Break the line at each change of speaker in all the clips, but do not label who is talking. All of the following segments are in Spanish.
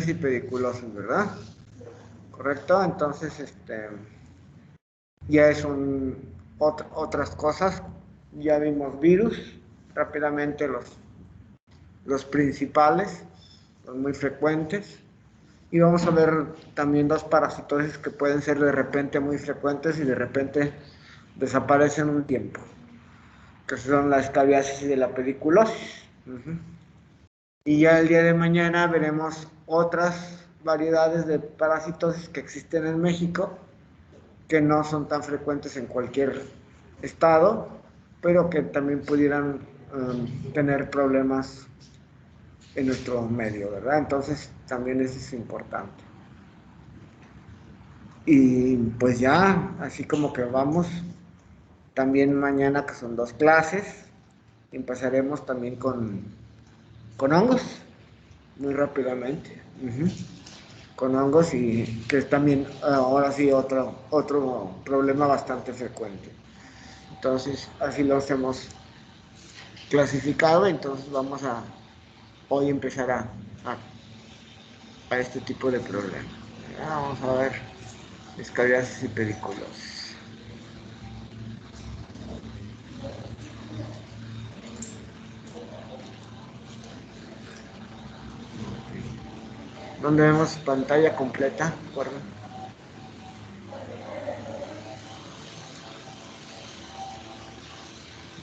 y pediculosis, ¿verdad? Correcto, entonces ya son otras cosas. Ya vimos virus, rápidamente los principales, los muy frecuentes. Y vamos a ver también dos parasitosis que pueden ser de repente muy frecuentes y de repente desaparecen un tiempo, que son la escabiasis y la pediculosis. Y ya el día de mañana veremos otras variedades de parasitosis que existen en México, que no son tan frecuentes en cualquier estado, pero que también pudieran tener problemas en nuestro medio, ¿verdad? Entonces también eso es importante. Y pues ya, así como que vamos, también mañana que son 2 clases, empezaremos también con hongos, muy rápidamente. Con hongos y que es también ahora sí otro problema bastante frecuente. Entonces, así los hemos clasificado, entonces vamos a hoy empezar a este tipo de problemas. Vamos a ver escabiasis y pediculosis. Donde vemos pantalla completa, ¿recuerdan?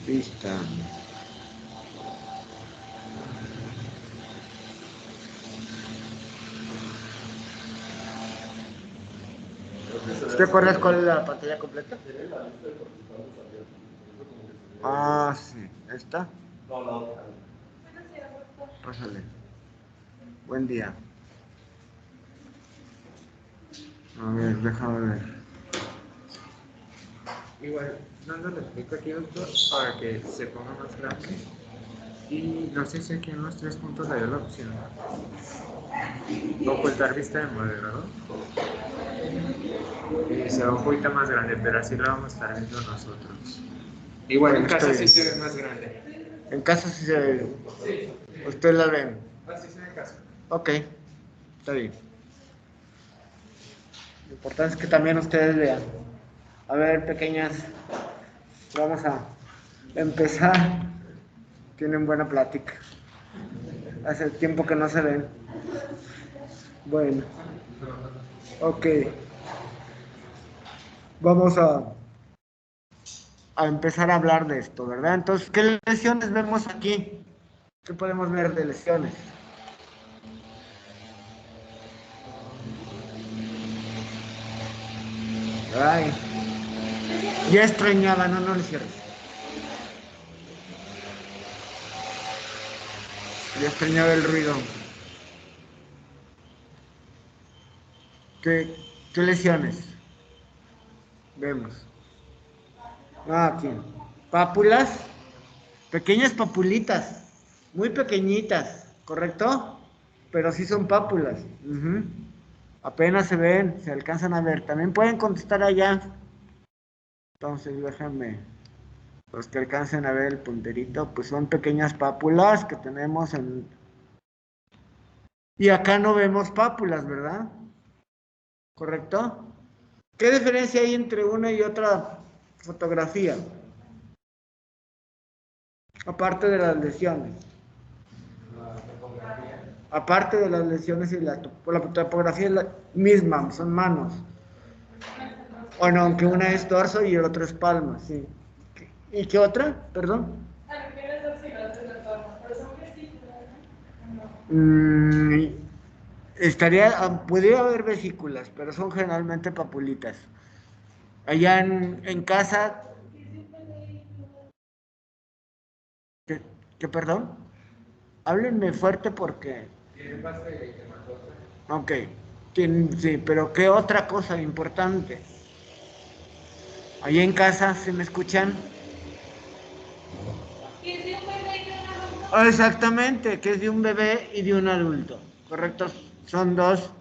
Vista. ¿Te acuerdas cuál es la pantalla completa? Ah, sí. ¿Esta? No, la otra. Pásale. Buen día. A ver, déjame ver.
Igual, no lo explico aquí, doctor, para que se ponga más grande. Y no sé si aquí en los 3 puntos hay la opción ocultar vista de moderador. Se va un poquito más grande, pero así lo vamos a estar viendo nosotros. Igual en casa sí se ve más grande.
En casa sí se ve. Sí. ¿Usted la ve?
Así se ve en casa.
Ok, está bien. Lo importante es que también ustedes vean. A ver, pequeñas, vamos a empezar. Tienen buena plática. Hace tiempo que no se ven. Bueno, ok. Vamos a empezar a hablar de esto, ¿verdad? Entonces, ¿qué lesiones vemos aquí? ¿Qué podemos ver de lesiones? Ay, ya extrañaba, no lo cierres. Ya extrañaba el ruido. ¿Qué lesiones vemos? Ah, aquí. Pápulas, pequeñas papulitas, muy pequeñitas, ¿correcto? Pero sí son pápulas. Apenas se ven, se alcanzan a ver. También pueden contestar allá. Entonces, déjenme. Los que alcancen a ver el punterito, pues son pequeñas pápulas que tenemos en... Y acá no vemos pápulas, ¿verdad? ¿Correcto? ¿Qué diferencia hay entre una y otra fotografía? Aparte de las lesiones. Aparte de las lesiones y la topografía es la misma, son manos. Bueno, aunque una es torso y el otro es palma, sí. ¿Y qué otra? Perdón. Pudiera haber vesículas, pero son generalmente papulitas. Allá en casa, ¿qué perdón? Háblenme fuerte porque...
Tiene base hematosa.
Ok, sí, pero ¿qué otra cosa importante? Allá en casa, ¿se me escuchan? Exactamente, que es de un bebé y de un adulto, ¿correcto? Son dos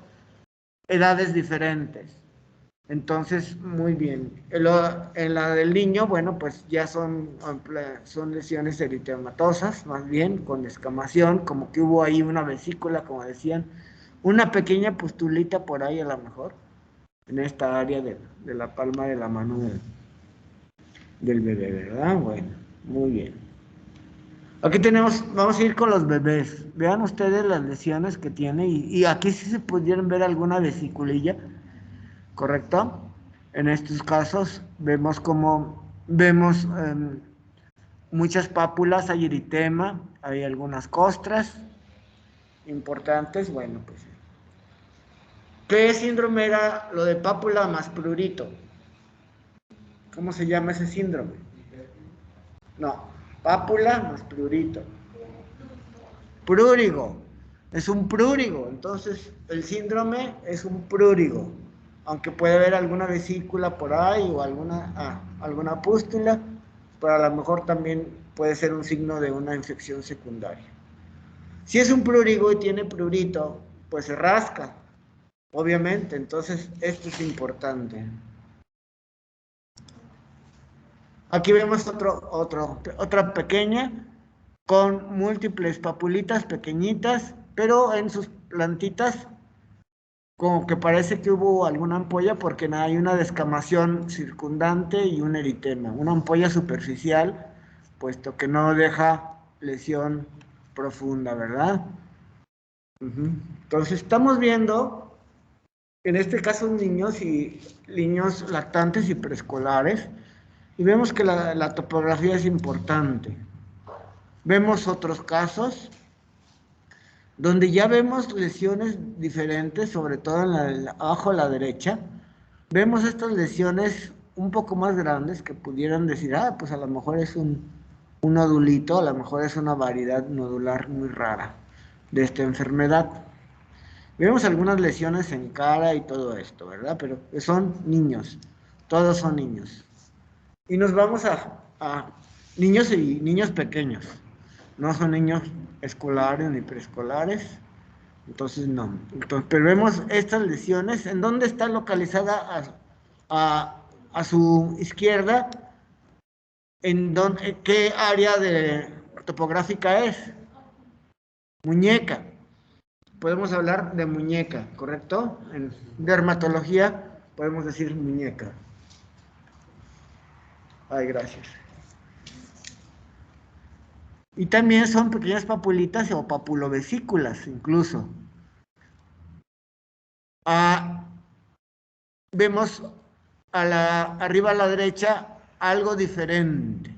edades diferentes. Entonces, muy bien. En la del niño, bueno, pues ya son lesiones eritematosas, más bien, con escamación, como que hubo ahí una vesícula, como decían, una pequeña pustulita por ahí a lo mejor, en esta área de la palma de la mano del bebé, ¿verdad? Bueno, muy bien. Aquí tenemos, vamos a ir con los bebés. Vean ustedes las lesiones que tiene y aquí sí se pudieran ver alguna vesiculilla, ¿correcto? En estos casos vemos muchas pápulas, hay eritema, hay algunas costras importantes. Bueno, pues, ¿qué síndrome era lo de pápula más prurito? ¿Cómo se llama ese síndrome? No, pápula más prurito. Prurigo, es un prurigo, entonces el síndrome es un prurigo, aunque puede haber alguna vesícula por ahí o alguna pústula, pero a lo mejor también puede ser un signo de una infección secundaria. Si es un prurigo y tiene prurito, pues se rasca, obviamente, entonces esto es importante. Aquí vemos otra pequeña con múltiples papulitas pequeñitas, pero en sus plantitas como que parece que hubo alguna ampolla porque hay una descamación circundante y un eritema, una ampolla superficial, puesto que no deja lesión profunda, ¿verdad? Entonces estamos viendo, en este caso niños lactantes y preescolares, y vemos que la topografía es importante. Vemos otros casos donde ya vemos lesiones diferentes, sobre todo abajo a la derecha. Vemos estas lesiones un poco más grandes que pudieran decir, pues a lo mejor es un nodulito, a lo mejor es una variedad nodular muy rara de esta enfermedad. Vemos algunas lesiones en cara y todo esto, ¿verdad? Pero son niños, todos son niños. Y nos vamos a niños y niños pequeños. No son niños escolares ni preescolares. Entonces no. Pero vemos estas lesiones. ¿En dónde está localizada a su izquierda? ¿Qué área topográfica es? Muñeca. Podemos hablar de muñeca, ¿correcto? En dermatología podemos decir muñeca. Ay, gracias. Y también son pequeñas papulitas o papulovesículas incluso. Vemos arriba a la derecha algo diferente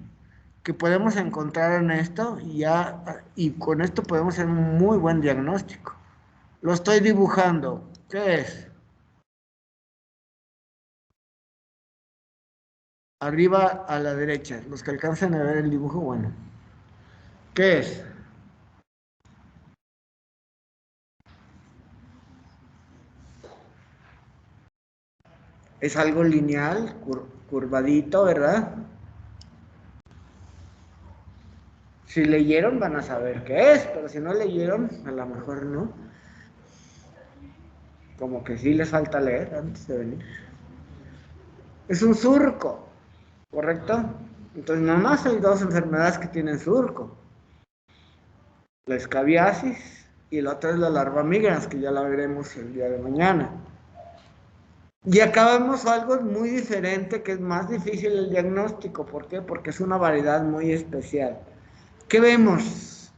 que podemos encontrar en esto y con esto podemos hacer un muy buen diagnóstico. Lo estoy dibujando. ¿Qué es? Arriba a la derecha. Los que alcancen a ver el dibujo, bueno. ¿Qué es? Es algo lineal, curvadito, ¿verdad? Si leyeron van a saber qué es, pero si no leyeron, a lo mejor no. Como que sí les falta leer antes de venir. Es un surco, ¿correcto? Entonces, nomás hay dos enfermedades que tienen surco. La escabiasis y la otra es la larva migrans, que ya la veremos el día de mañana. Y acá vemos algo muy diferente, que es más difícil el diagnóstico. ¿Por qué? Porque es una variedad muy especial. ¿Qué vemos?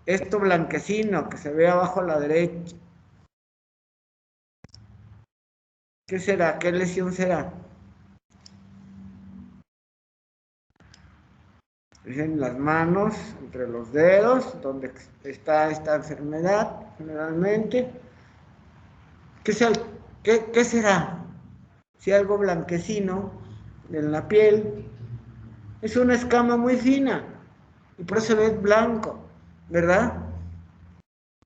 Esto blanquecino que se ve abajo a la derecha. ¿Qué será? ¿Qué lesión será? Es en las manos, entre los dedos, donde está esta enfermedad generalmente. ¿Qué será? Si algo blanquecino en la piel, es una escama muy fina y por eso se ve blanco, ¿verdad?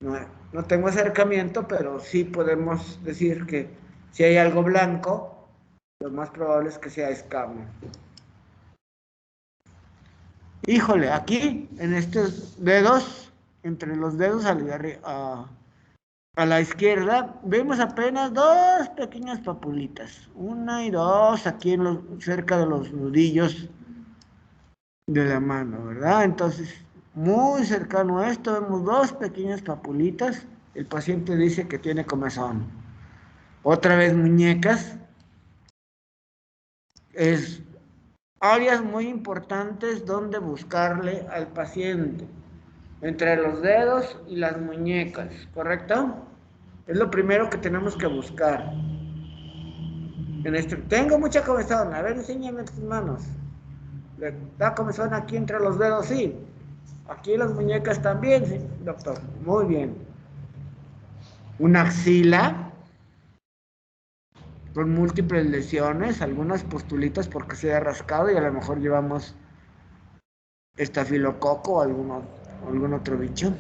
No tengo acercamiento, pero sí podemos decir que si hay algo blanco, lo más probable es que sea escama. Híjole, aquí en estos dedos, entre los dedos a la izquierda, vemos apenas dos pequeñas papulitas, una y dos aquí cerca de los nudillos de la mano, ¿verdad? Entonces, muy cercano a esto, vemos dos pequeñas papulitas. El paciente dice que tiene comezón. Otra vez muñecas. Es áreas muy importantes donde buscarle al paciente. Entre los dedos y las muñecas, ¿correcto? Es lo primero que tenemos que buscar. Tengo mucha comezón. A ver, enséñame tus manos. ¿Da comezón aquí entre los dedos? Sí. Aquí las muñecas también, sí, doctor. Muy bien. Una axila con múltiples lesiones, algunas postulitas porque se ha rascado y a lo mejor llevamos estafilococo o algún otro bicho.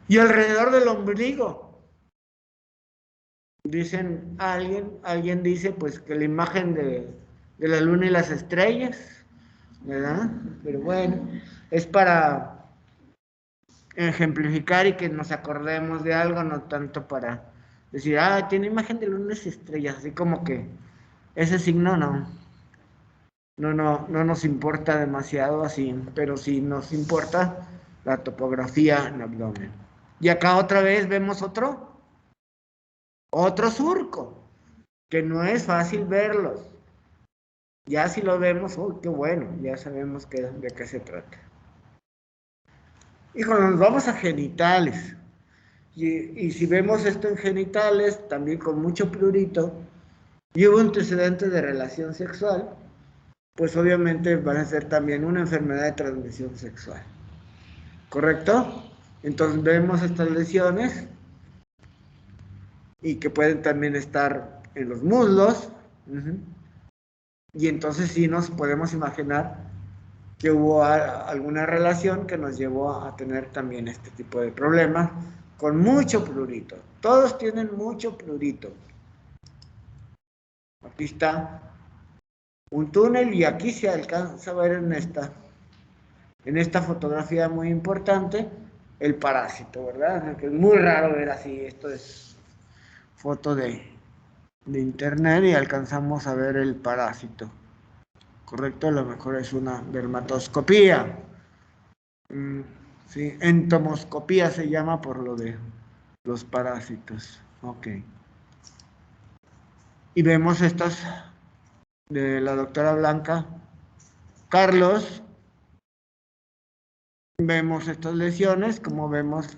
Y alrededor del ombligo. Dicen, alguien dice pues que la imagen de la luna y las estrellas, ¿verdad? Pero bueno, es para ejemplificar y que nos acordemos de algo, no tanto para decir, tiene imagen de lunas y estrellas, así como que ese signo no nos importa demasiado así, pero sí nos importa la topografía en el abdomen. Y acá otra vez vemos otro surco, que no es fácil verlos. Ya si lo vemos, qué bueno, ya sabemos de qué se trata. Híjole, nos vamos a genitales. Y si vemos esto en genitales, también con mucho prurito, y hubo antecedentes de relación sexual, pues obviamente van a ser también una enfermedad de transmisión sexual. ¿Correcto? Entonces vemos estas lesiones y que pueden también estar en los muslos. Y entonces sí nos podemos imaginar que hubo alguna relación que nos llevó a tener también este tipo de problemas con mucho prurito. Todos tienen mucho prurito. Aquí está un túnel y aquí se alcanza a ver en esta fotografía muy importante el parásito, ¿verdad? Que es muy raro ver así. Esto es foto de internet y alcanzamos a ver el parásito. Correcto, a lo mejor es una dermatoscopía. Sí, entomoscopía se llama por lo de los parásitos. Ok. Y vemos estas de la doctora Blanca Carlos. Vemos estas lesiones, como vemos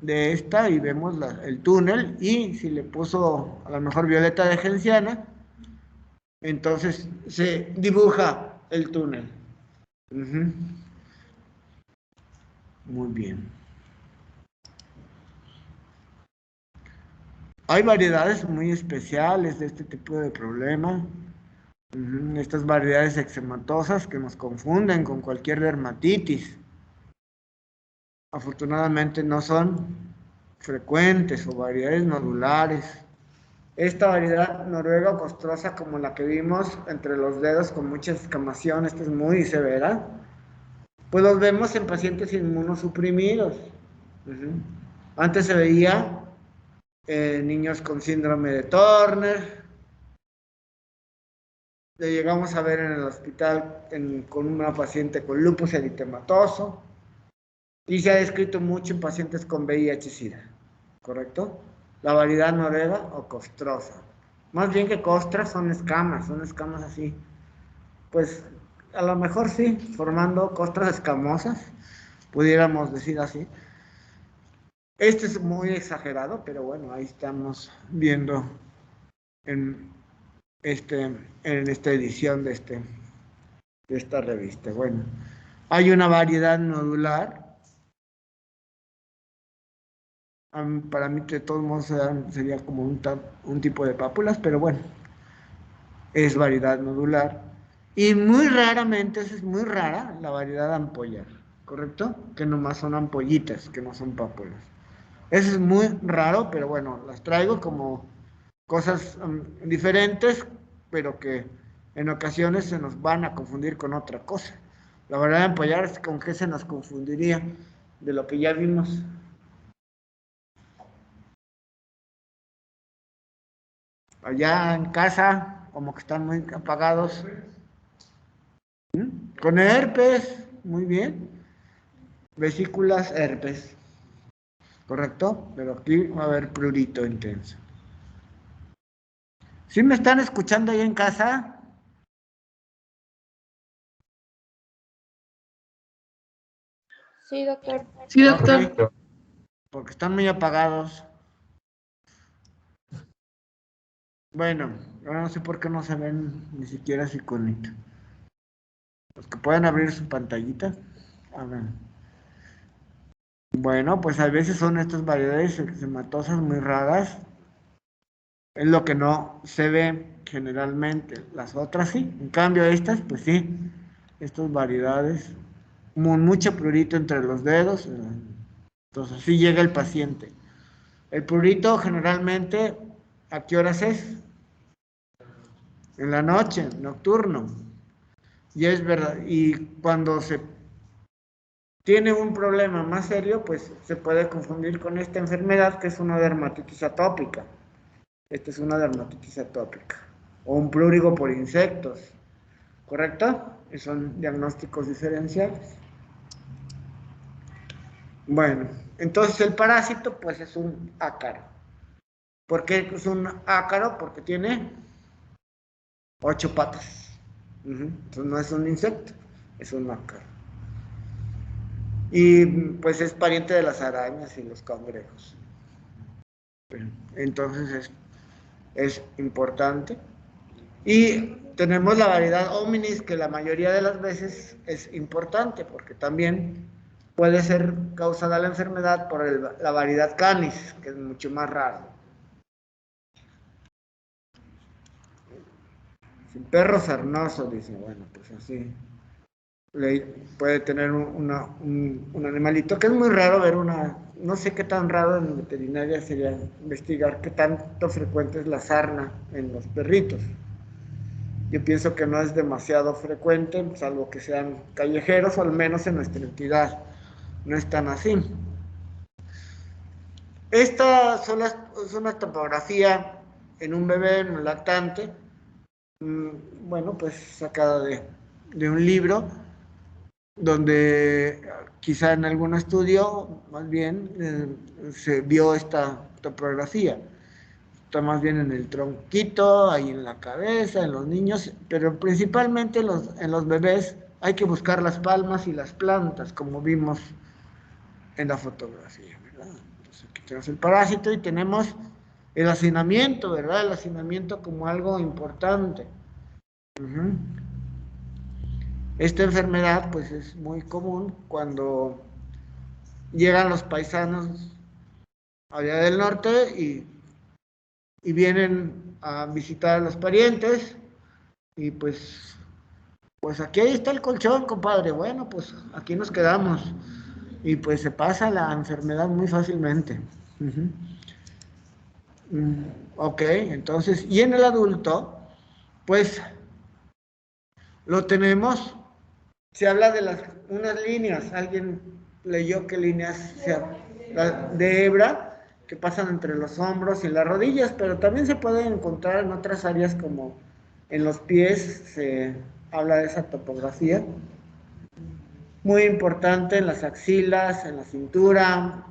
de esta, y vemos el túnel, y si le puso a lo mejor violeta de genciana, entonces se dibuja el túnel. Muy bien. Hay variedades muy especiales de este tipo de problema. Estas variedades eczematosas que nos confunden con cualquier dermatitis. Afortunadamente no son frecuentes o variedades nodulares. Esta variedad noruega costrosa como la que vimos entre los dedos con mucha escamación, esta es muy severa, pues los vemos en pacientes inmunosuprimidos. Antes se veía en niños con síndrome de Turner. Le llegamos a ver en el hospital con una paciente con lupus eritematoso. Y se ha descrito mucho en pacientes con VIH-Sida, ¿correcto? La variedad noruega o costrosa. Más bien que costras son escamas así. Pues a lo mejor sí, formando costras escamosas, pudiéramos decir así. Este es muy exagerado, pero bueno, ahí estamos viendo en esta edición de esta revista. Bueno, hay una variedad nodular. Para mí, de todos modos, sería como un tipo de pápulas, pero bueno, es variedad nodular. Y muy raramente, esa es muy rara, la variedad ampollar, ¿correcto? Que nomás son ampollitas, que no son pápulas. Eso es muy raro, pero bueno, las traigo como cosas diferentes, pero que en ocasiones se nos van a confundir con otra cosa. La variedad ampollar, ¿con qué se nos confundiría de lo que ya vimos? Allá en casa, como que están muy apagados. Con herpes. muy bien. Vesículas, herpes. ¿Correcto? Pero aquí va a haber prurito intenso. ¿Sí me están escuchando ahí en casa?
Sí, doctor.
Sí, doctor.
Ok, porque están muy apagados. Bueno, ahora no sé por qué no se ven ni siquiera ese iconito. Los que pueden abrir su pantallita. A ver. Bueno, pues a veces son estas variedades eczematosas muy raras. Es lo que no se ve generalmente. Las otras sí. En cambio estas, pues sí. Estas variedades. Mucho prurito entre los dedos. Entonces así llega el paciente. El prurito generalmente, ¿a qué horas es? En la noche, nocturno. Y es verdad. Y cuando se tiene un problema más serio, pues se puede confundir con esta enfermedad que es una dermatitis atópica. Esta es una dermatitis atópica. O un prurigo por insectos. ¿Correcto? Y son diagnósticos diferenciales. Bueno, entonces el parásito pues es un ácaro. ¿Por qué es un ácaro? Porque tiene 8 patas. Entonces no es un insecto, es un ácaro. Y pues es pariente de las arañas y los cangrejos. Entonces es importante. Y tenemos la variedad hominis, que la mayoría de las veces es importante, porque también puede ser causada la enfermedad por la variedad canis, que es mucho más rara. Si perro sarnoso, dice, bueno, pues así. Puede tener un animalito, que es muy raro ver no sé qué tan raro en veterinaria sería investigar qué tanto frecuente es la sarna en los perritos. Yo pienso que no es demasiado frecuente, salvo que sean callejeros, o al menos en nuestra entidad no es tan así. Esta es una topografía en un bebé, en un lactante, bueno, pues sacada de un libro, donde quizá en algún estudio, más bien, se vio esta topografía. Está más bien en el tronquito, ahí en la cabeza, en los niños, pero principalmente en los bebés hay que buscar las palmas y las plantas, como vimos en la fotografía, ¿verdad? Entonces aquí tenemos el parásito y tenemos el hacinamiento, ¿verdad? El hacinamiento como algo importante. Esta enfermedad pues es muy común cuando llegan los paisanos allá del norte y vienen a visitar a los parientes y pues aquí ahí está el colchón, compadre. Bueno, pues aquí nos quedamos y pues se pasa la enfermedad muy fácilmente. Ok, entonces, y en el adulto, pues lo tenemos. Se habla de unas líneas. ¿Alguien leyó qué líneas? De hebra, que pasan entre los hombros y las rodillas, pero también se pueden encontrar en otras áreas como en los pies, se habla de esa topografía. Muy importante en las axilas, en la cintura,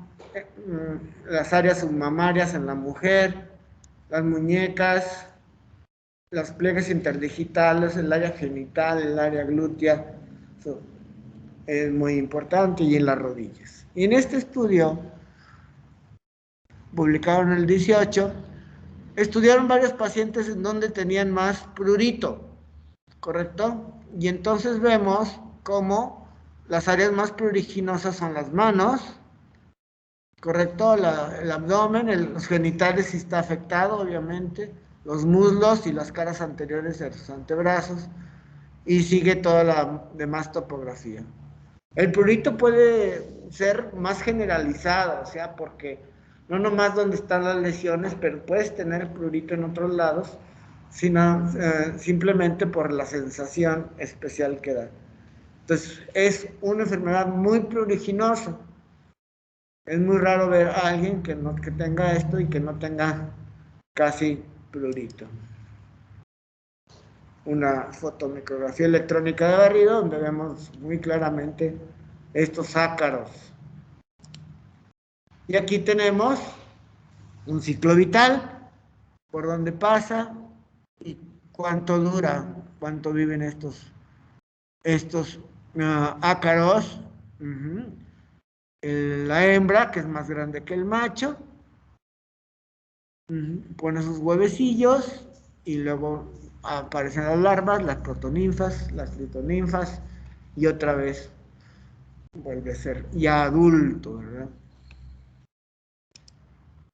las áreas submamarias en la mujer, las muñecas, los pliegues interdigitales, el área genital, el área glútea, es muy importante, y en las rodillas. Y en este estudio, publicado en el 18, estudiaron varios pacientes en donde tenían más prurito, ¿correcto? Y entonces vemos cómo las áreas más pruriginosas son las manos, ¿correcto? El abdomen, los genitales si está afectado, obviamente, los muslos y las caras anteriores de los antebrazos, y sigue toda la demás topografía. El prurito puede ser más generalizado, o sea, porque no nomás donde están las lesiones, pero puedes tener prurito en otros lados, sino simplemente por la sensación especial que da. Entonces, es una enfermedad muy pruriginosa. Es muy raro ver a alguien que tenga esto y que no tenga casi prurito. una fotomicrografía electrónica de barrido donde vemos muy claramente estos ácaros. Y aquí tenemos un ciclo vital, por dónde pasa y cuánto dura, cuánto viven estos ácaros. La hembra, que es más grande que el macho, pone sus huevecillos y luego aparecen las larvas, las protoninfas, las litoninfas, y otra vez vuelve a ser ya adulto, ¿verdad?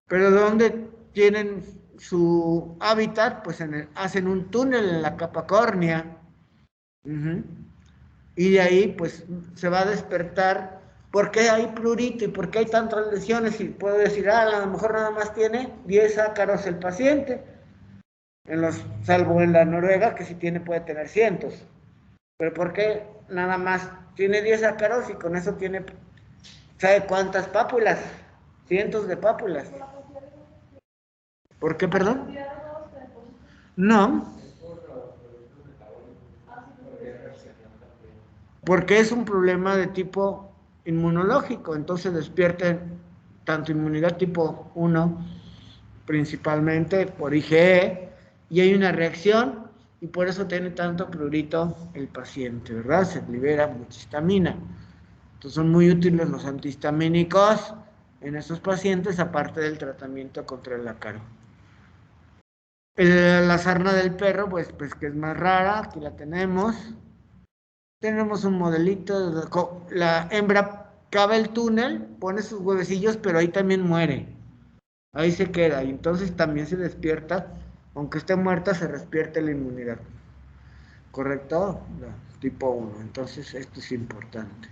Pero ¿dónde tienen su hábitat? Pues hacen un túnel en la capa córnea. Y de ahí pues se va a despertar. ¿Por qué hay prurito y por qué hay tantas lesiones? Y puedo decir, a lo mejor nada más tiene 10 ácaros el paciente, salvo en la Noruega, que si tiene puede tener cientos. Pero ¿por qué nada más tiene 10 ácaros y con eso tiene, ¿sabe cuántas pápulas? Cientos de pápulas. ¿Por qué, perdón? No, porque es un problema de tipo inmunológico, entonces despierten tanto inmunidad tipo 1, principalmente por IgE, y hay una reacción, y por eso tiene tanto prurito el paciente, ¿verdad? Se libera mucha histamina. Entonces son muy útiles los antihistamínicos en estos pacientes, aparte del tratamiento contra el ácaro. La sarna del perro, pues que es más rara, aquí la tenemos. Tenemos un modelito, la hembra cava el túnel, pone sus huevecillos, pero ahí también muere. Ahí se queda, y entonces también se despierta, aunque esté muerta, se despierta la inmunidad. ¿Correcto? Tipo 1, entonces esto es importante.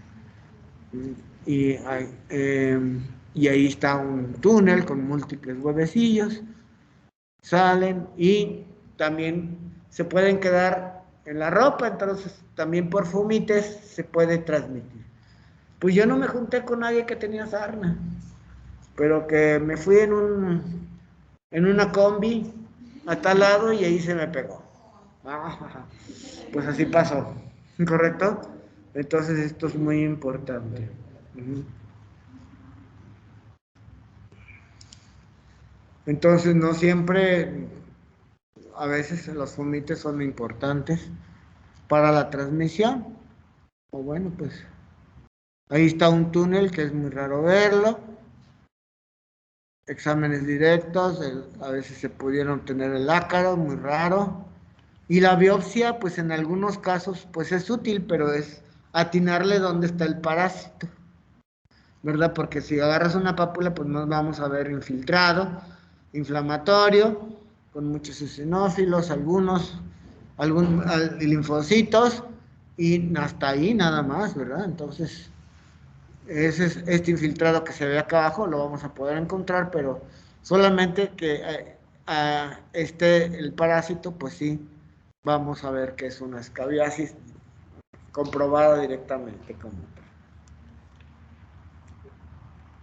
Y ahí está un túnel con múltiples huevecillos, salen y también se pueden quedar en la ropa, entonces también por fumites se puede transmitir. Pues yo no me junté con nadie que tenía sarna, pero que me fui en una combi a tal lado y ahí se me pegó. Pues así pasó, ¿correcto? Entonces esto es muy importante. Entonces no siempre, a veces los fumites son importantes para la transmisión. O bueno, pues ahí está un túnel que es muy raro verlo. Exámenes directos, a veces se pudieron obtener el ácaro, muy raro. Y la biopsia, pues en algunos casos, pues es útil, pero es atinarle dónde está el parásito, ¿verdad? Porque si agarras una pápula, pues nos vamos a ver infiltrado, inflamatorio, con muchos eosinófilos, algunos linfocitos, y hasta ahí nada más, ¿verdad? Entonces, este infiltrado que se ve acá abajo lo vamos a poder encontrar, pero solamente que esté el parásito, pues sí, vamos a ver que es una escabiasis comprobada directamente como tal.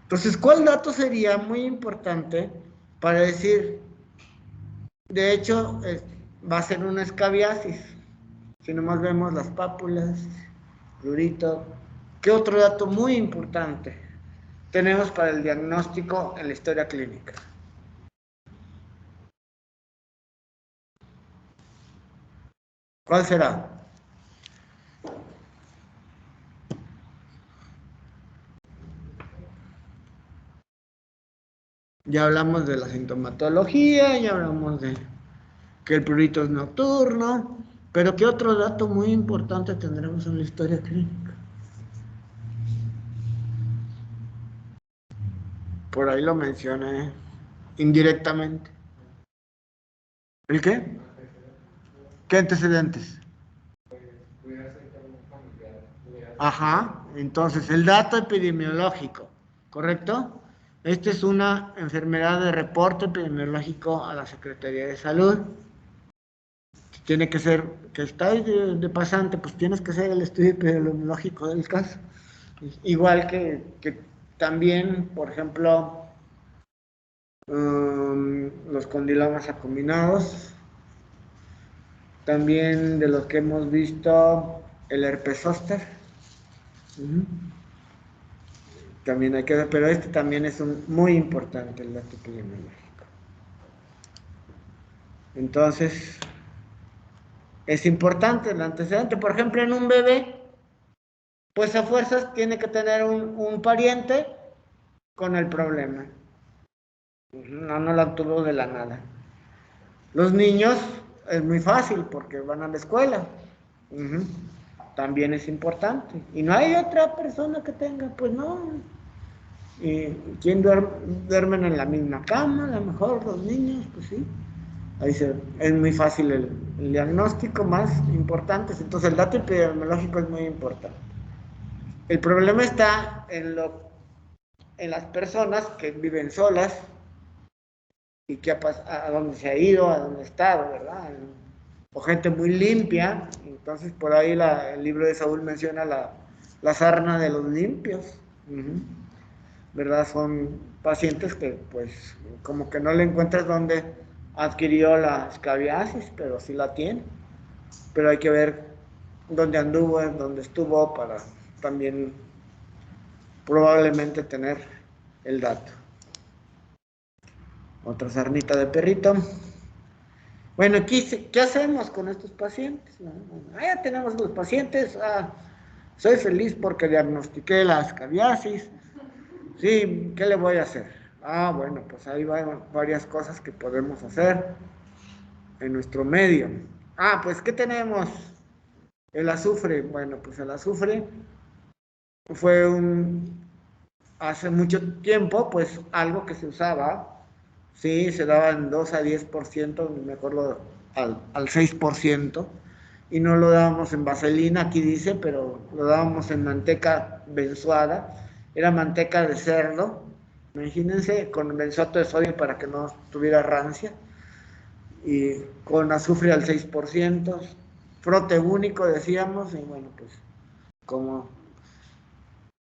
Entonces, ¿cuál dato sería muy importante para decir, de hecho, va a ser una escabiasis? Si nomás vemos las pápulas, prurito. ¿Qué otro dato muy importante tenemos para el diagnóstico en la historia clínica? ¿Cuál será? Ya hablamos de la sintomatología, ya hablamos de que el prurito es nocturno, pero ¿qué otro dato muy importante tendremos en la historia clínica? Por ahí lo mencioné indirectamente. ¿El qué? ¿Qué antecedentes? Ajá, entonces el dato epidemiológico, ¿correcto? Esta es una enfermedad de reporte epidemiológico a la Secretaría de Salud. Tiene que ser, que estáis de pasante, pues tienes que hacer el estudio epidemiológico del caso. Igual que también, por ejemplo, los condilomas acuminados, También de los que hemos visto, el herpes zóster. También hay que ver, pero este también es muy importante, el dato epidemiológico. Entonces, es importante el antecedente. Por ejemplo, en un bebé, pues a fuerzas tiene que tener un pariente con el problema. No lo obtuvo de la nada. Los niños es muy fácil porque van a la escuela. También es importante. Y no hay otra persona que tenga, pues no. ¿Y quién duermen en la misma cama? A lo mejor los niños, pues sí. Ahí es muy fácil el diagnóstico, más importante. Entonces el dato epidemiológico es muy importante. El problema está en las personas que viven solas y que a dónde se ha ido, a dónde ha estado, ¿verdad? O gente muy limpia. Entonces por ahí el libro de Saúl menciona la sarna de los limpios. ¿Verdad? Son pacientes que pues como que no le encuentras dónde adquirió la escabiasis, pero sí la tiene. Pero hay que ver dónde anduvo, dónde estuvo para también probablemente tener el dato. Otra sarnita de perrito. Bueno, ¿qué hacemos con estos pacientes? Ya tenemos los pacientes. Soy feliz porque diagnostiqué la escabiasis. Sí, ¿qué le voy a hacer? Bueno, pues ahí van varias cosas que podemos hacer en nuestro medio. Pues ¿qué tenemos? El azufre. Bueno, pues el azufre fue hace mucho tiempo, pues algo que se usaba. Sí, se daban 2 a 10%, me acuerdo al 6%, y no lo dábamos en vaselina, aquí dice, pero lo dábamos en manteca benzoada, era manteca de cerdo, imagínense, con benzoato de sodio para que no tuviera rancia, y con azufre al 6%, frote único decíamos, y bueno, pues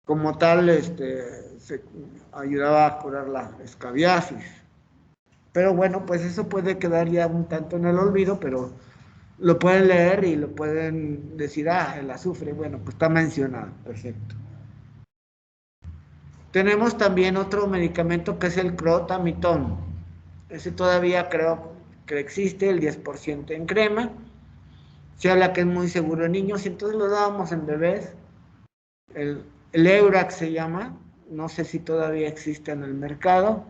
como tal, se ayudaba a curar la escabiasis. Pero bueno, pues eso puede quedar ya un tanto en el olvido, pero lo pueden leer y lo pueden decir, el azufre, bueno, pues está mencionado, perfecto. Tenemos también otro medicamento que es el clotamitón. Ese todavía creo que existe, el 10% en crema. Se habla que es muy seguro en niños, y entonces lo dábamos en bebés. El Eurax se llama, no sé si todavía existe en el mercado.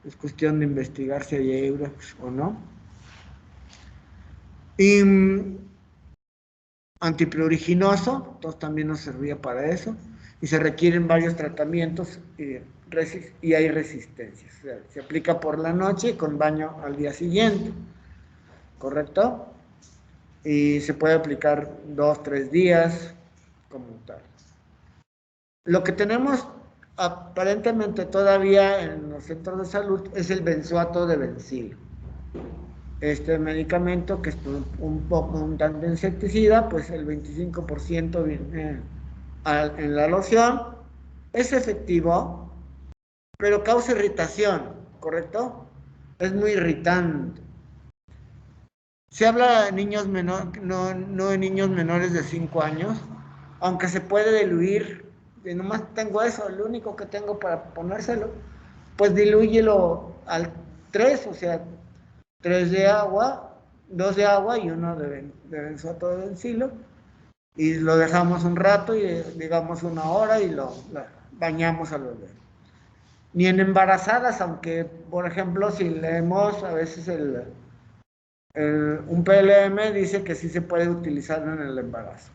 Es cuestión de investigar si hay Eurax o no. Y antipruriginoso, entonces también nos servía para eso. Y se requieren varios tratamientos y hay resistencias. O sea, se aplica por la noche con baño al día siguiente, ¿correcto? Y se puede aplicar 2, 3 días, como tal. Lo que tenemos aparentemente todavía en los centros de salud es el benzoato de bencilo. Este medicamento, que es un tanto insecticida, pues el 25% viene en la loción, es efectivo, pero causa irritación, ¿correcto? Es muy irritante. Se habla de niños menores, no de niños menores de 5 años, aunque se puede diluir, y nomás tengo eso, lo único que tengo para ponérselo, pues dilúyelo al 3, o sea, 3 de agua, 2 de agua y 1 de benzoato de bencilo, y lo dejamos un rato, y digamos 1 hora, y lo bañamos al bebé. Ni en embarazadas, aunque, por ejemplo, si leemos a veces un PLM dice que sí se puede utilizar en el embarazo.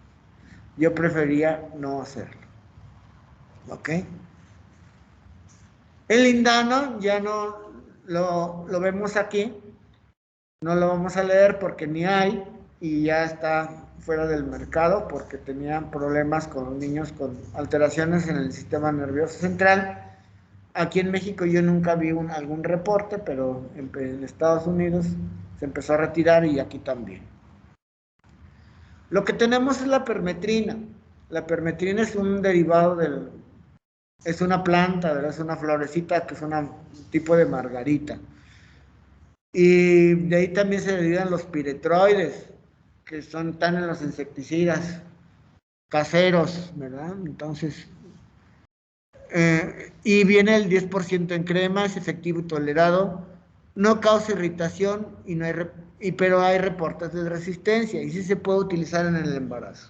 Yo prefería no hacerlo. ¿Ok? El lindano ya no lo vemos aquí. No lo vamos a leer porque ni hay, y ya está fuera del mercado porque tenían problemas con niños con alteraciones en el sistema nervioso central. Aquí en México yo nunca vi algún reporte, pero en Estados Unidos se empezó a retirar, y aquí también. Lo que tenemos es la permetrina. La permetrina es un derivado es una planta, ¿verdad? Es una florecita que es un tipo de margarita. Y de ahí también se derivan los piretroides, que están en los insecticidas caseros, ¿verdad? Entonces, y viene el 10% en crema, es efectivo y tolerado, no causa irritación, pero hay reportes de resistencia, y sí se puede utilizar en el embarazo.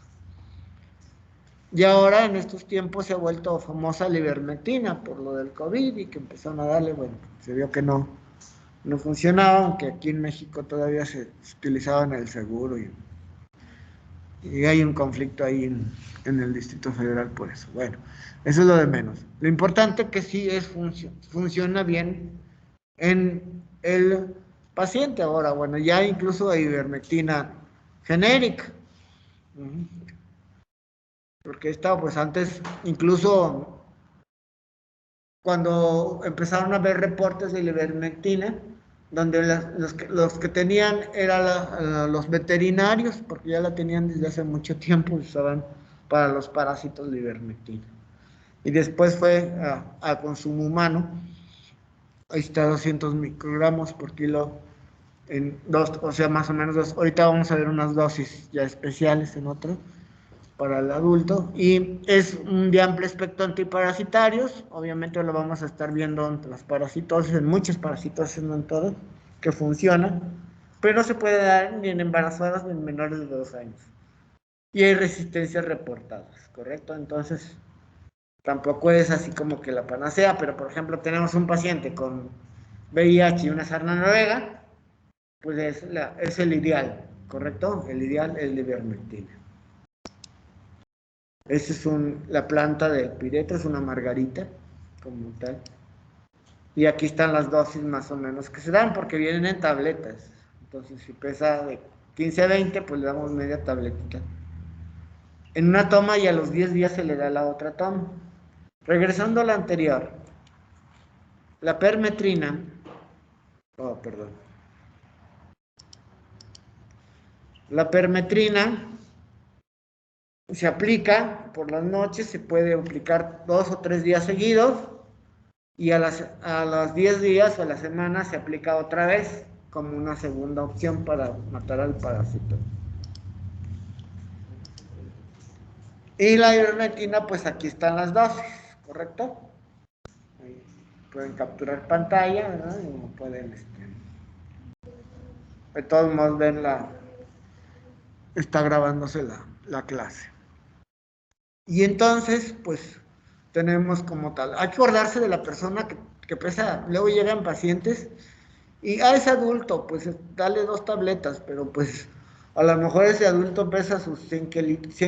Y ahora, en estos tiempos, se ha vuelto famosa la ivermectina por lo del COVID, y que empezaron a darle, bueno, se vio que no funcionaba, aunque aquí en México todavía se utilizaba en el seguro, y hay un conflicto ahí en el Distrito Federal por eso. Bueno, eso es lo de menos. Lo importante que sí funciona bien en el paciente ahora. Bueno, ya incluso hay ivermectina genérica. Porque esta, pues antes, incluso cuando empezaron a ver reportes de la ivermectina, donde los que tenían eran los veterinarios, porque ya la tenían desde hace mucho tiempo, usaban para los parásitos de ivermectina. Y después fue a consumo humano. Ahí está 200 microgramos por kilo en dos, o sea, más o menos dos. Ahorita vamos a ver unas dosis ya especiales en otro para el adulto, y es un de amplio espectro antiparasitarios. Obviamente lo vamos a estar viendo en las parasitosis, en muchas parasitosis, no en todas, que funciona, pero no se puede dar ni en embarazadas ni en menores de 2 años. Y hay resistencias reportadas, ¿correcto? Entonces, tampoco es así como que la panacea, pero por ejemplo, tenemos un paciente con VIH y una sarna noruega, pues es el ideal, ¿correcto? El ideal es la ivermectina. Esta es la planta de pireto, es una margarita, como tal. Y aquí están las dosis más o menos que se dan, porque vienen en tabletas. Entonces, si pesa de 15 a 20, pues le damos media tabletita en una toma, y a los 10 días se le da la otra toma. Regresando a la anterior, la permetrina, la permetrina se aplica por las noches, se puede aplicar 2 o 3 días seguidos, y a los 10 días o a la semana se aplica otra vez como una segunda opción para matar al parásito. Y la ivermectina, pues aquí están las dosis, ¿correcto? Ahí pueden capturar pantalla, ¿verdad? Y pueden, de todos modos ven está grabándose la clase. Y entonces, pues, tenemos como tal, hay que acordarse de la persona que pesa. Luego llegan pacientes y es adulto, pues dale 2 tabletas, pero pues a lo mejor ese adulto pesa sus 100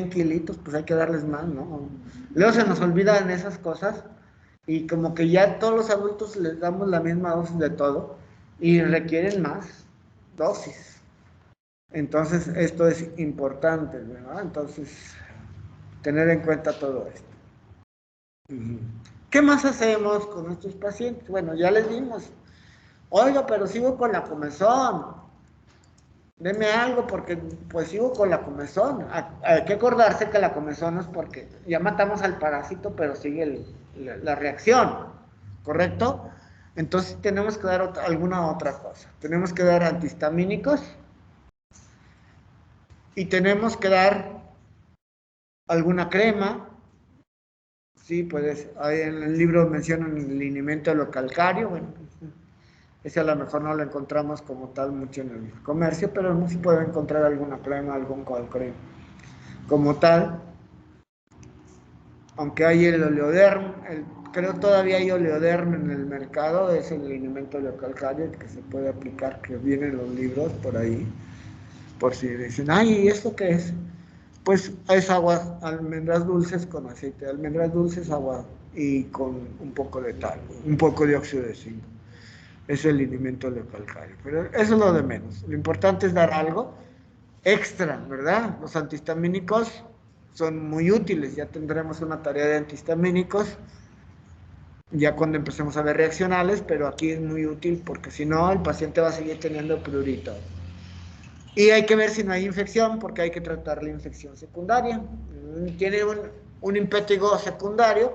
kilitos, pues hay que darles más, ¿no? Luego se nos olvidan esas cosas, y como que ya todos los adultos les damos la misma dosis de todo y requieren más dosis. Entonces esto es importante, ¿verdad? Entonces, tener en cuenta todo esto. ¿Qué más hacemos con nuestros pacientes? Bueno, ya les dimos. Oiga, pero sigo con la comezón. Deme algo porque pues sigo con la comezón. Hay que acordarse que la comezón es porque ya matamos al parásito, pero sigue la reacción, ¿correcto? Entonces tenemos que dar alguna otra cosa. Tenemos que dar antihistamínicos y tenemos que dar alguna crema. Sí, pues ahí en el libro mencionan el linimento localcario. Bueno, ese a lo mejor no lo encontramos como tal mucho en el comercio, pero no se puede encontrar alguna crema, algún colcrema como tal. Aunque hay el oleoderm, creo todavía hay oleoderm en el mercado, es el linimento localcario que se puede aplicar, que viene en los libros por ahí, por si dicen, ay, ¿y esto qué es? Pues es agua, almendras dulces con aceite de almendras dulces, agua y con un poco de tal, un poco de óxido de zinc. Es el linimento calcario, pero eso es lo de menos. Lo importante es dar algo extra, ¿verdad? Los antihistamínicos son muy útiles, ya tendremos una tarea de antihistamínicos ya cuando empecemos a ver reaccionales, pero aquí es muy útil porque si no el paciente va a seguir teniendo prurito. Y hay que ver si no hay infección, porque hay que tratar la infección secundaria. Tiene un impétigo secundario,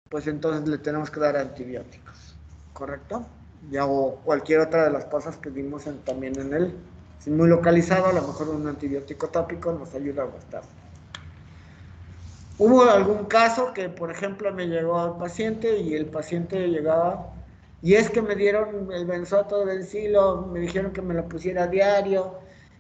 pues entonces le tenemos que dar antibióticos, ¿correcto? ya, o cualquier otra de las cosas que vimos también en él. Si muy localizado, a lo mejor un antibiótico tópico nos ayuda bastante. Hubo algún caso que, por ejemplo, me llegó al paciente y el paciente llegaba, y es que me dieron el benzoato de Benzilo, me dijeron que me lo pusiera a diario,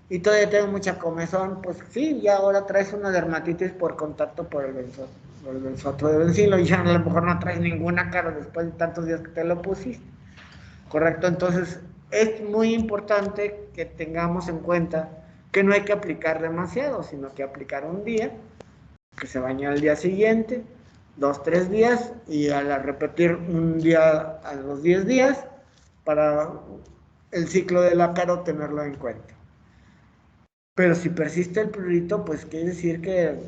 y todavía tengo mucha comezón. Pues sí, y ahora traes una dermatitis por contacto por el benzoato de Benzilo, y ya a lo mejor no traes ninguna cara después de tantos días que te lo pusiste. ¿Correcto? Entonces, es muy importante que tengamos en cuenta que no hay que aplicar demasiado, sino que aplicar un día, que se bañe al día siguiente, 2, 3 días, y al repetir un día a los 10 días, para el ciclo del ácaro tenerlo en cuenta. Pero si persiste el prurito, pues quiere decir que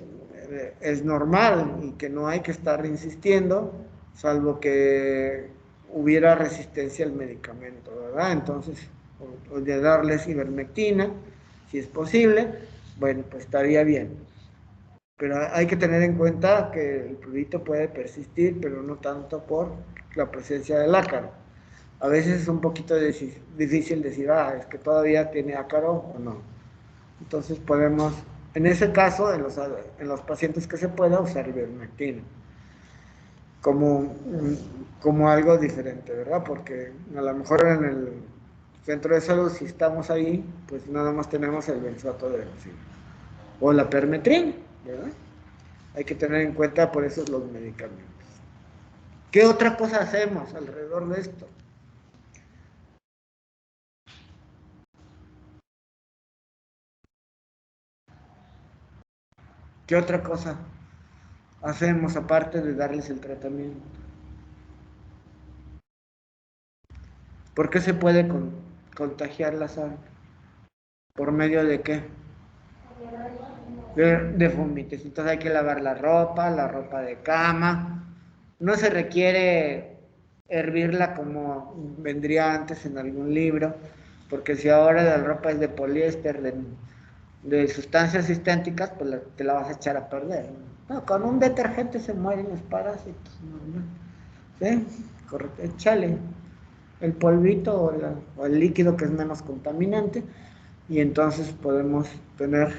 es normal y que no hay que estar insistiendo, salvo que hubiera resistencia al medicamento, ¿verdad? Entonces, o de darles ivermectina, si es posible, bueno, pues estaría bien. Pero hay que tener en cuenta que el prurito puede persistir, pero no tanto por la presencia del ácaro. A veces es un poquito difícil decir, es que todavía tiene ácaro o no. Entonces podemos, en ese caso, en los pacientes que se pueda, usar ivermectina como algo diferente, ¿verdad? Porque a lo mejor en el centro de salud, si estamos ahí, pues nada más tenemos el benzoato de benzilo o la permetrina, ¿verdad? Hay que tener en cuenta por eso los medicamentos. ¿Qué otra cosa hacemos alrededor de esto? ¿Qué otra cosa hacemos aparte de darles el tratamiento? ¿Por qué se puede contagiar la sangre? ¿Por medio de qué? De fomites. Entonces hay que lavar la ropa de cama. No se requiere hervirla como vendría antes en algún libro, porque si ahora la ropa es de poliéster, de sustancias isténticas, pues te la vas a echar a perder. No, con un detergente se mueren los parásitos. ¿Sí? Correcto. Échale el polvito o el líquido que es menos contaminante, y entonces podemos tener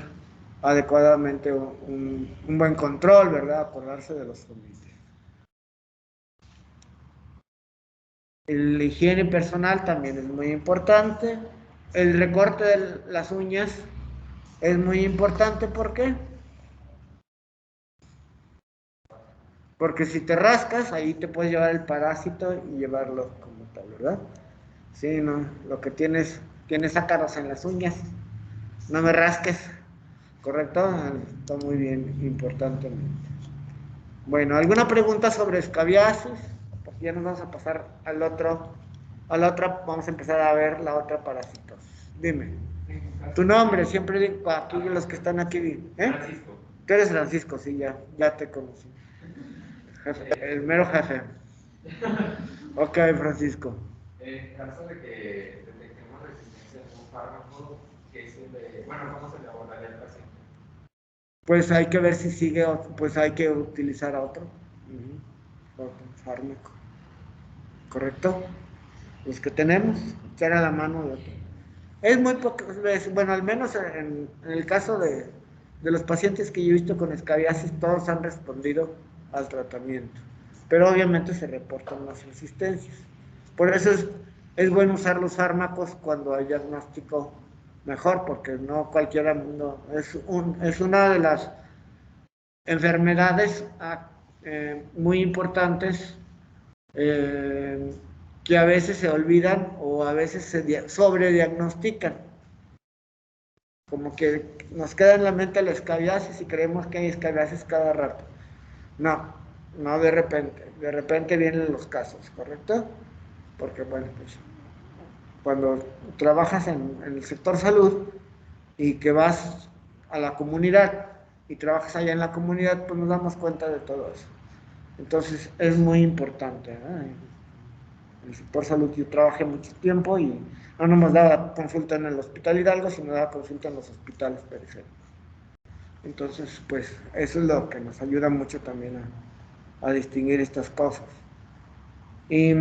adecuadamente un buen control, ¿verdad? Acordarse de los fomites. La higiene personal también es muy importante. El recorte de las uñas es muy importante. ¿Por qué? Porque si te rascas, ahí te puedes llevar el parásito y llevarlo como tal, ¿verdad? Sí, no, lo que tienes ácaros en las uñas, no me rasques, ¿correcto? Está muy bien, importantemente. Bueno, ¿alguna pregunta sobre escabiasis? Porque ya nos vamos a pasar a la otra, vamos a empezar a ver la otra parasitosis. Dime, tu nombre, siempre digo, aquí los que están aquí, ¿eh?
Francisco.
Tú eres Francisco, sí, ya te conocí. Jefe, el mero jefe. Ok, Francisco.
En caso de que detectemos resistencia a un fármaco, ¿qué se le, bueno, cómo se le abordaría al paciente?
Pues hay que ver si sigue, pues hay que utilizar otro, otro fármaco, ¿correcto? Los que tenemos, echar a la mano de otro. Es muy pocas veces, bueno, al menos en el caso de los pacientes que yo he visto con escabiasis, todos han respondido al tratamiento, pero obviamente se reportan las resistencias. Por eso es bueno usar los fármacos cuando hay diagnóstico mejor, porque no cualquiera, no, es una de las enfermedades muy importantes, eh, que a veces se olvidan o a veces se sobrediagnostican. Como que nos queda en la mente la escabiasis y creemos que hay escabiasis cada rato. No, no de repente vienen los casos, ¿correcto? Porque bueno, pues cuando trabajas en el sector salud y que vas a la comunidad y trabajas allá en la comunidad, pues nos damos cuenta de todo eso. Entonces es muy importante, ¿no? En el sector salud yo trabajé mucho tiempo y no nos daba consulta en el Hospital Hidalgo, sino daba consulta en los hospitales periféricos. Entonces, pues eso es lo que nos ayuda mucho también a distinguir estas cosas. Y,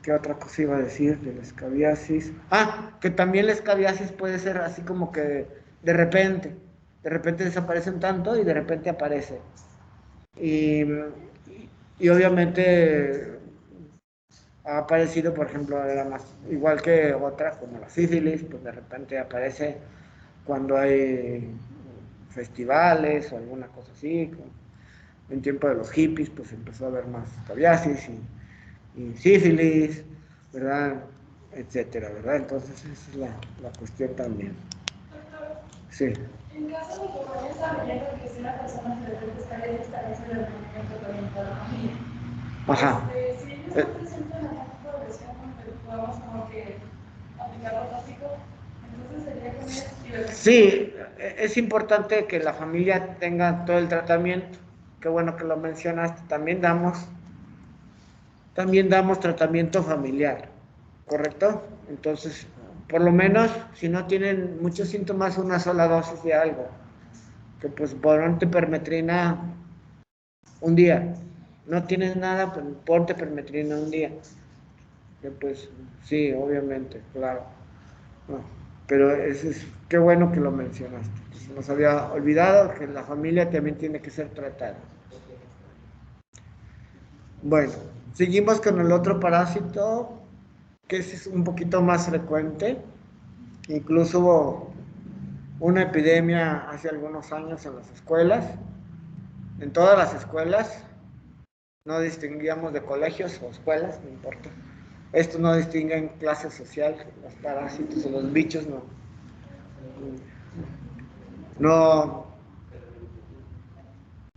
¿qué otra cosa iba a decir de la escabiasis? Ah, que también la escabiasis puede ser así como que de repente desaparecen tanto y de repente aparece. Y, y obviamente ha aparecido, por ejemplo, igual que otra, como la sífilis, pues de repente aparece cuando hay festivales o alguna cosa así. En tiempo de los hippies, pues empezó a haber más escabiasis y sífilis, ¿verdad? Etcétera, ¿verdad? Entonces esa es la cuestión también. Sí.
En caso de que vayas a familiar, porque si una persona se detecta escabiasis, establece el tratamiento de la familia.
Ajá.
Si ellos no presentan alguna progresión, podemos como que aplicar lo tópico, entonces sería con ellos y ver.
Sí, es importante que la familia tenga todo el tratamiento. Qué bueno que lo mencionaste. También damos tratamiento familiar, ¿correcto? Entonces, por lo menos, si no tienen muchos síntomas, una sola dosis de algo. Que pues ponte permetrina un día. No tienes nada, pues ponte permetrina un día. Que pues sí, obviamente, claro. No, pero qué bueno que lo mencionaste. Se nos había olvidado que la familia también tiene que ser tratada. Bueno, seguimos con el otro parásito, que es un poquito más frecuente. Incluso hubo una epidemia hace algunos años en las escuelas. En todas las escuelas, no distinguíamos de colegios o escuelas, no importa. Esto no distinguen clase social, los parásitos o los bichos no,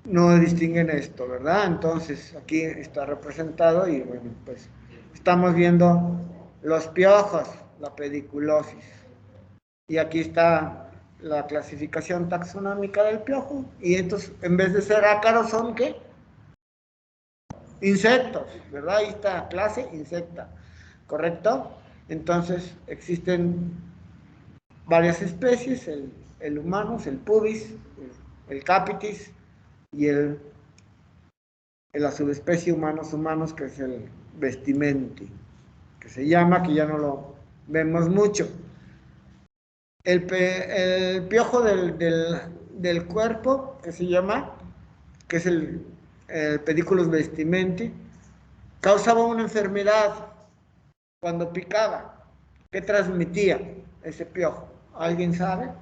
no distinguen esto, ¿verdad? Entonces aquí está representado y bueno, pues estamos viendo los piojos, la pediculosis. Y aquí está la clasificación taxonómica del piojo. Y estos, en vez de ser ácaros, son ¿qué? Insectos, ¿verdad? Ahí está, clase insecta, ¿correcto? Entonces existen varias especies, el humanus, el pubis, el capitis y la subespecie humanos, que es el vestimenti, que se llama, que ya no lo vemos mucho. El piojo del cuerpo, que se llama, que es el pediculus vestimenti, causaba una enfermedad cuando picaba. ¿Qué transmitía ese piojo? ¿Alguien sabe?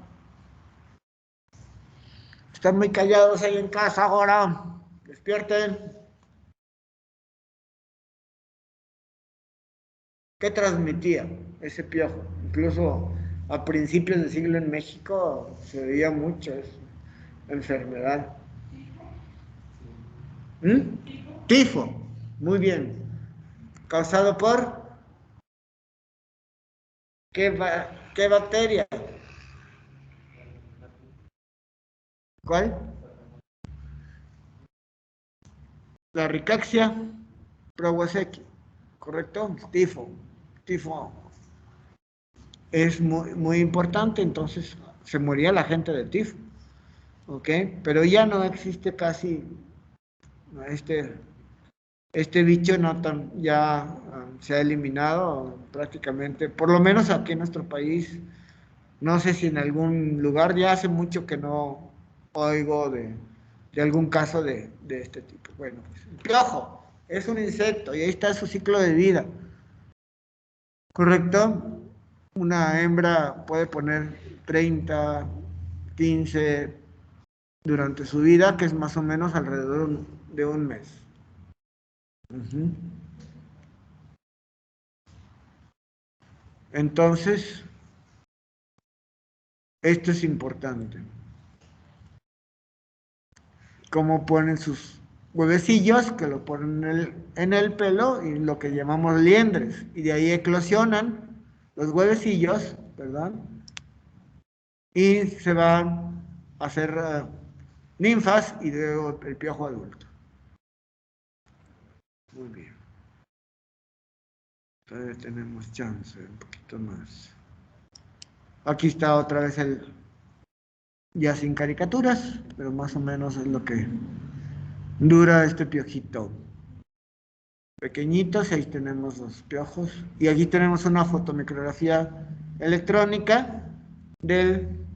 Están muy callados ahí en casa ahora. Despierten. ¿Qué transmitía ese piojo? Incluso a principios del siglo en México se veía mucho esa enfermedad. ¿Mm? Tifo. Muy bien. ¿Causado por qué bacteria? ¿Cuál? La Rickettsia prowazekii. ¿Correcto? Tifo. Tifo es muy importante, entonces se moría la gente de tifo. ¿Ok? Pero ya no existe casi este bicho, no ya se ha eliminado prácticamente, por lo menos aquí en nuestro país. No sé si en algún lugar, ya hace mucho que no oigo de algún caso de este tipo. Bueno, pues, el piojo es un insecto y ahí está su ciclo de vida. ¿Correcto? Una hembra puede poner 30, 15 durante su vida, que es más o menos alrededor de un mes. Uh-huh. Entonces, esto es importante. Cómo ponen sus huevecillos, que lo ponen en el pelo, y lo que llamamos liendres. Y de ahí eclosionan los huevecillos, ¿verdad? Y se van a hacer ninfas y luego el piojo adulto. Muy bien. Todavía tenemos chance, un poquito más. Aquí está otra vez ya sin caricaturas, pero más o menos es lo que dura este piojito. pequeñitos, ahí tenemos los piojos. Y aquí tenemos una fotomicrografía electrónica del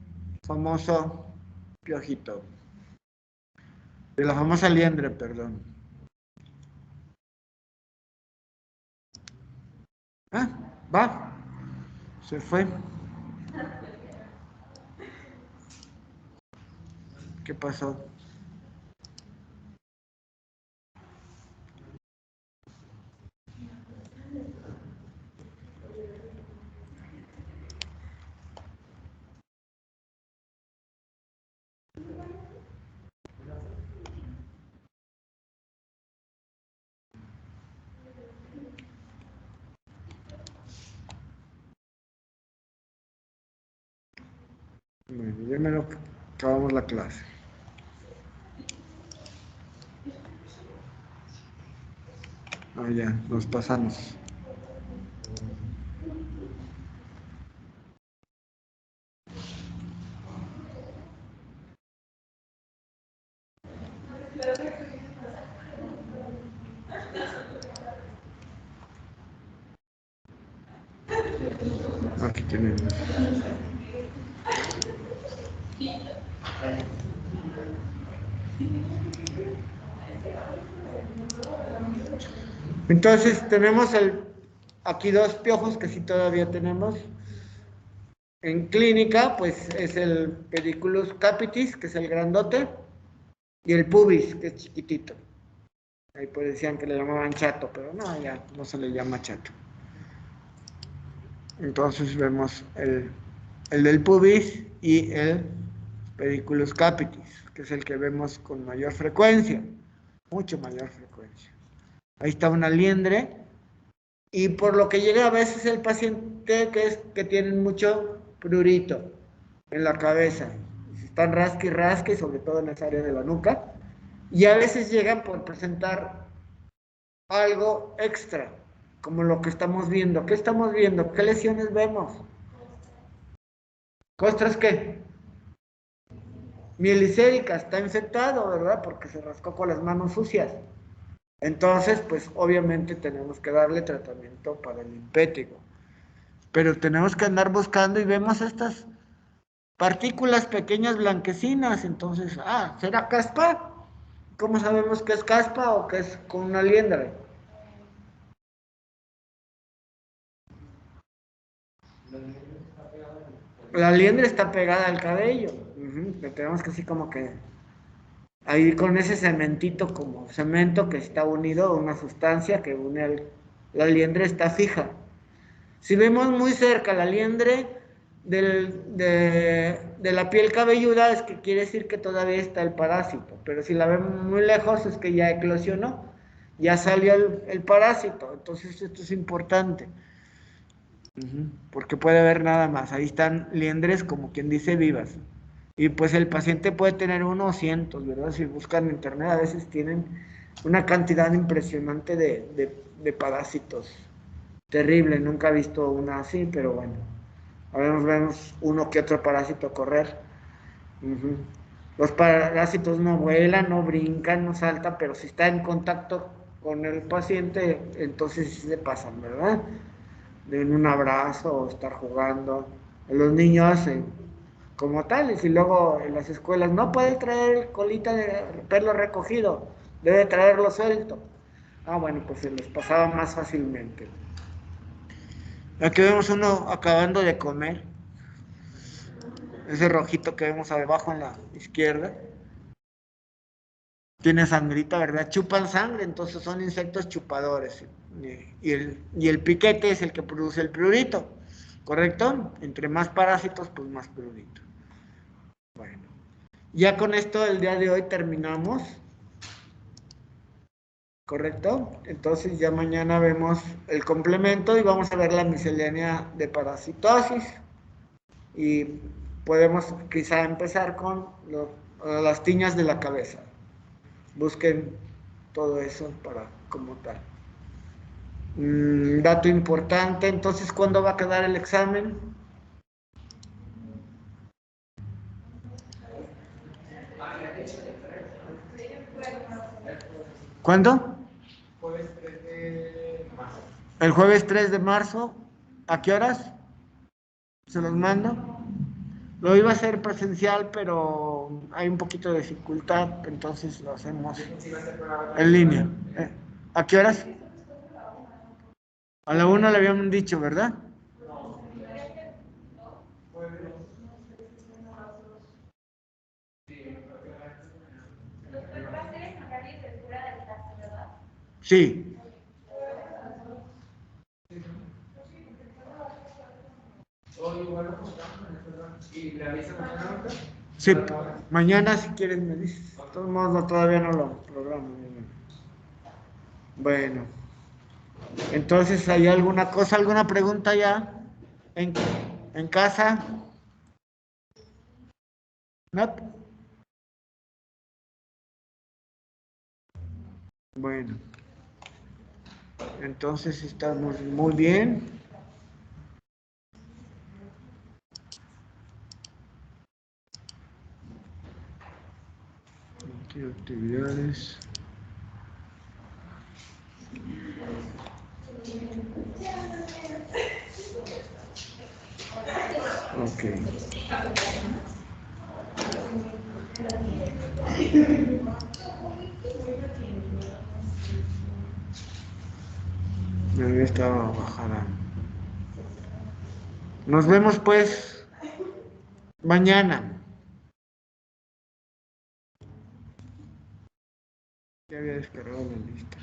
famoso piojito, de la famosa liendre, perdón. Ah, va, se fue. ¿Qué pasó? Bueno, ya me lo acabamos la clase. Ah, ya, nos pasamos. Aquí tenemos. Entonces tenemos aquí dos piojos que sí todavía tenemos. En clínica, pues es el pediculus capitis, que es el grandote, y el pubis, que es chiquitito. Ahí pues decían que le llamaban chato, pero no, ya no se le llama chato. Entonces vemos el del pubis y el pediculus capitis, que es el que vemos con mayor frecuencia, mucho mayor frecuencia. Ahí está una liendre, y por lo que llega a veces el paciente que tienen mucho prurito en la cabeza, están rasque y rasque, sobre todo en esa área de la nuca, y a veces llegan por presentar algo extra, como lo que estamos viendo. ¿Qué estamos viendo? ¿Qué lesiones vemos? ¿Costras qué? Mielicérica, está infectado, ¿verdad? Porque se rascó con las manos sucias. Entonces, pues obviamente tenemos que darle tratamiento para el impétigo. Pero tenemos que andar buscando y vemos estas partículas pequeñas blanquecinas. Entonces, ¿será caspa? ¿Cómo sabemos que es caspa o que es con una liendre? La liendre está pegada al cabello. Tenemos que así como que ahí con ese cementito como cemento que está unido a una sustancia que une la liendre está fija. Si vemos muy cerca la liendre de la piel cabelluda, es que quiere decir que todavía está el parásito, pero si la vemos muy lejos es que ya eclosionó, ya salió el parásito. Entonces esto es importante, porque puede haber nada más. Ahí están liendres, como quien dice, vivas. Y pues el paciente puede tener uno o cientos, ¿verdad? Si buscan en internet, a veces tienen una cantidad impresionante de parásitos. Terrible, nunca he visto una así, pero bueno. A ver, vemos uno que otro parásito correr. Los parásitos no vuelan, no brincan, no saltan, pero si está en contacto con el paciente, entonces sí se pasan, ¿verdad? En un abrazo o estar jugando. Los niños como tales, y luego en las escuelas no puede traer colita de pelo recogido, debe traerlo suelto. Bueno, pues se les pasaba más fácilmente. Aquí vemos uno acabando de comer, ese rojito que vemos abajo en la izquierda. Tiene sangrita, ¿verdad? Chupan sangre, entonces son insectos chupadores. Y el piquete es el que produce el prurito, ¿correcto? Entre más parásitos, pues más prurito. Bueno, ya con esto el día de hoy terminamos, ¿correcto? Entonces ya mañana vemos el complemento y vamos a ver la miscelánea de parasitosis. Y podemos quizá empezar con las tiñas de la cabeza. Busquen todo eso para como tal. Dato importante, entonces, ¿cuándo va a quedar el examen? ¿Cuándo? El jueves 3 de marzo, ¿a qué horas? Se los mando. Lo iba a hacer presencial, pero hay un poquito de dificultad, entonces lo hacemos en línea. ¿A qué horas? A la 1 le habían dicho, ¿verdad? Sí.
¿Y le avisa mañana?
Sí, mañana si quieres me dices. De todos modos, todavía no lo programo. Bueno, entonces, ¿hay alguna cosa, alguna pregunta ya en, en casa? ¿No? Bueno, entonces estamos muy bien. Aquí actividades. Ok. Ya estaba bajada. Nos vemos pues mañana. Ya había descargado la lista.